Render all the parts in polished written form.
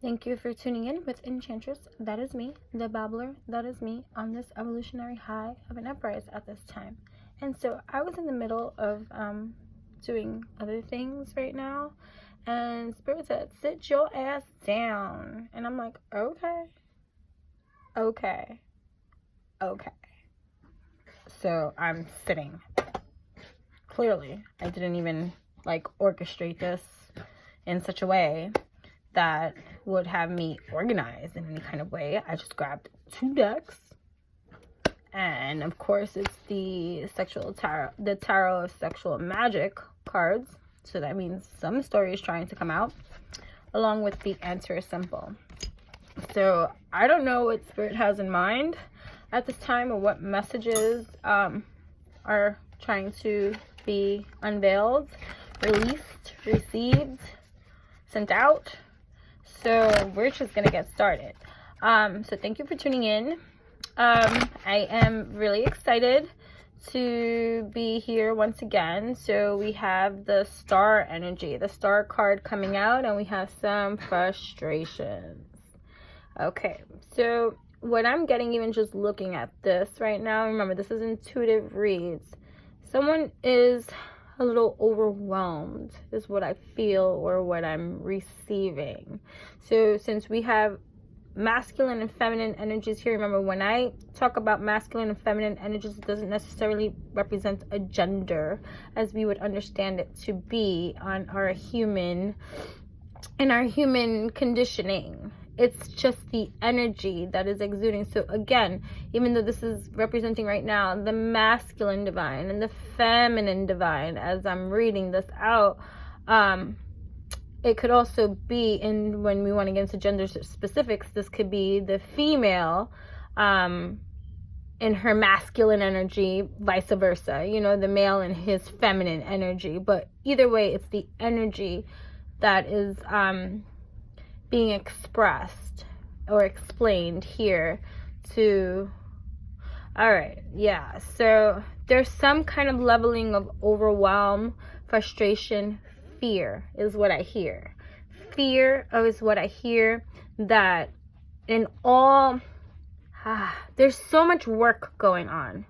Thank you for tuning in with Enchantress. That is me, the Babbler. That is me on this evolutionary high of an uprise at this time. And so I was in the middle of doing other things right now, and Spirit said, "Sit your ass down." And I'm like, okay. So I'm sitting. Clearly, I didn't even orchestrate this in such a way that would have me organized in any kind of way. I just grabbed 2 decks, and of course it's the tarot of sexual magic cards. So that means some story is trying to come out, along with the answer is simple. So I don't know what Spirit has in mind at this time, or what messages are trying to be unveiled, released, received, sent out. So we're just gonna get started. So thank you for tuning in. I am really excited to be here once again. So we have the star energy, the star card coming out, and we have some frustrations. Okay, so what I'm getting, even just looking at this right now, remember this is intuitive reads. Someone is a little overwhelmed is what I feel, or what I'm receiving. So since we have masculine and feminine energies here, remember when I talk about masculine and feminine energies, it doesn't necessarily represent a gender as we would understand it to be in our human conditioning. It's just the energy that is exuding. So again, even though this is representing right now the masculine divine and the feminine divine, as I'm reading this out, it could also be, in when we want to get into gender specifics, this could be the female in her masculine energy, vice versa, the male in his feminine energy. But either way, it's the energy that is being expressed or explained here to. All right, yeah, so there's some kind of leveling of overwhelm, frustration, fear is what I hear. Fear is what I hear, that in all there's so much work going on.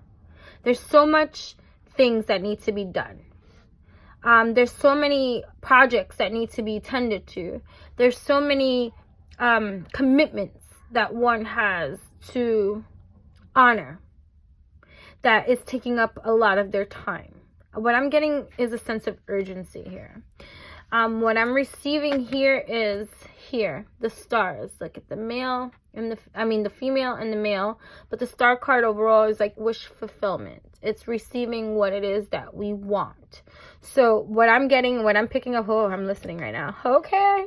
There's so much things that need to be done. There's so many projects that need to be tended to. There's so many commitments that one has to honor that is taking up a lot of their time. What I'm getting is a sense of urgency here. What I'm receiving here is the stars. Look at the male and the female and the male, but the star card overall is like wish fulfillment. It's receiving what it is that we want. So what I'm getting, what I'm picking up, I'm listening right now. Okay.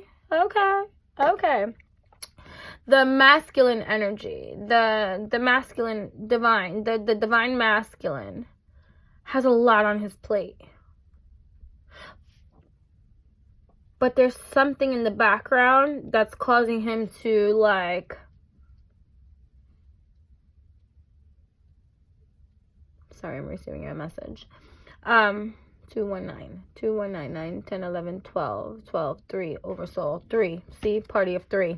The masculine energy, the masculine divine, the divine masculine has a lot on his plate. But there's something in the background that's causing him to sorry, I'm receiving a message. 219, 9, 10, 11, 12, 3, oversoul, 3. See, party of 3.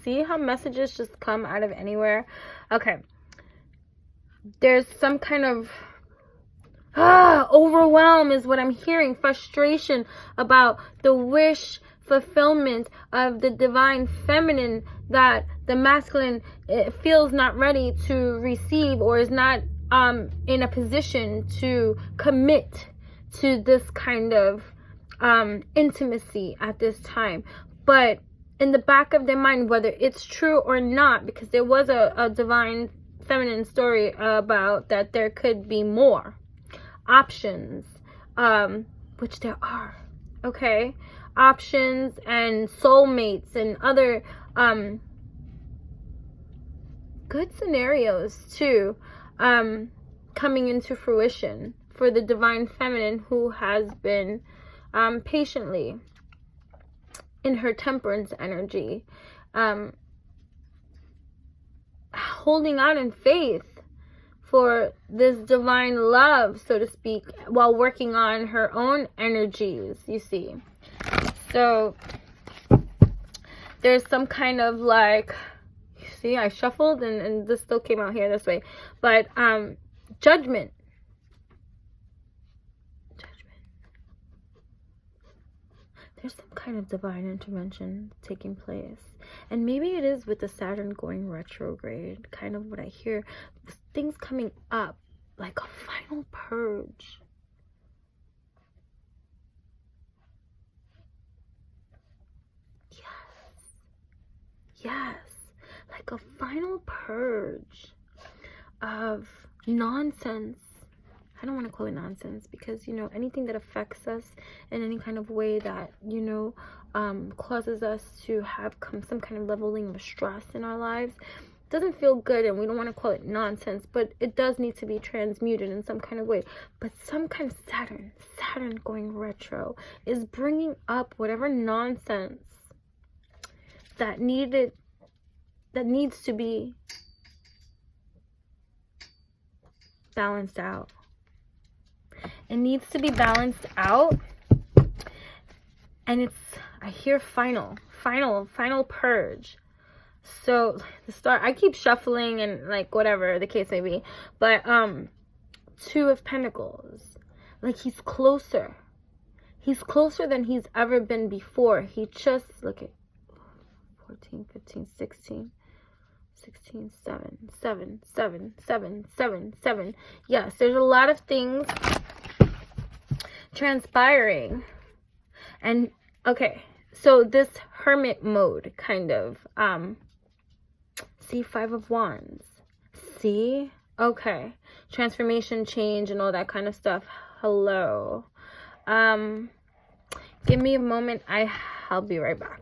See how messages just come out of anywhere? Okay. There's some kind of overwhelm is what I'm hearing. Frustration about the wish fulfillment of the divine feminine that the masculine feels not ready to receive, or is not in a position to commit to this kind of intimacy at this time. But in the back of their mind, whether it's true or not, because there was a divine feminine story about that there could be more options, which there are, okay? Options and soulmates and other good scenarios too, coming into fruition for the divine feminine, who has been patiently in her temperance energy, holding on in faith for this divine love, so to speak, while working on her own energies, you see. So there's some kind of like, see, I shuffled and this still came out here this way, but judgment. There's some kind of divine intervention taking place. And maybe it is with the Saturn going retrograde, kind of what I hear. Things coming up, like a final purge. Yes, like a final purge of nonsense. I don't want to call it nonsense because, you know, anything that affects us in any kind of way that, you know, causes us to have some kind of leveling of stress in our lives doesn't feel good, and we don't want to call it nonsense, but it does need to be transmuted in some kind of way. But some kind of Saturn going retro is bringing up whatever nonsense that needs to be balanced out. It needs to be balanced out. And it's, I hear final purge. So the start, I keep shuffling and like whatever the case may be. But 2 of Pentacles. Like he's closer. He's closer than he's ever been before. He just, look at 14, 15, 16. 16, 7, 7, 7, 7, 7, 7. Yes, there's a lot of things transpiring. And okay, so this hermit mode kind of, see, 5 of Wands. See? Okay. Transformation, change, and all that kind of stuff. Hello. Give me a moment. I'll be right back.